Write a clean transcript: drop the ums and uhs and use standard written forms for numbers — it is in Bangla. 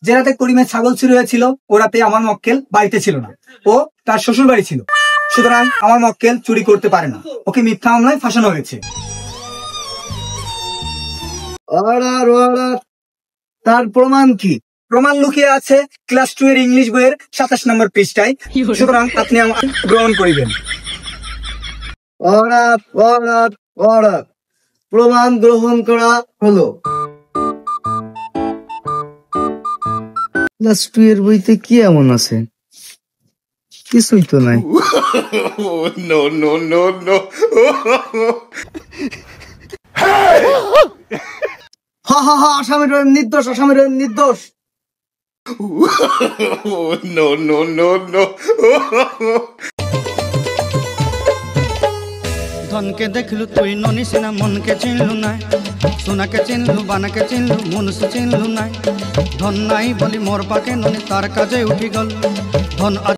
যে রাতে করিমের ছাগল চুরি হয়েছিল ও রাতে আমার মক্কেল বাড়িতে ছিল না, ও তার শ্বশুর বাড়ি ছিল। সুতরাং আমার মক্কেল চুরি করতে পারে না, ওকে মিথ্যা মামলায় ফাঁসানো হয়েছে। Order order. তার প্রমাণ কি? প্রমাণ লুকিয়ে আছে ক্লাস 2 এর ইংলিশ বইয়ের 27 নম্বর পৃষ্ঠায়। সুতরাং আপনি আমার গ্রহণ করিবেন। Order order order. প্রমাণ গ্রহণ করা হলো। ক্লাস 2 এর বইতে কি এমন আছে? কিছুই তো নাই। No, no, no, no. হা হা হা, আসামি রহিম নির্দোষ, আসামি রহিম নির্দোষ। No, no, no, no. ধনকে দেখলু তুই ননিস না, মনকে চিনলু নাই, সোনাকে চিনলু বানাকে চিনলু, মনুষ্য চিনলু নাই। ধন নাই বলি মোর পাকে ননি তার কাজে উঠি গল। ধন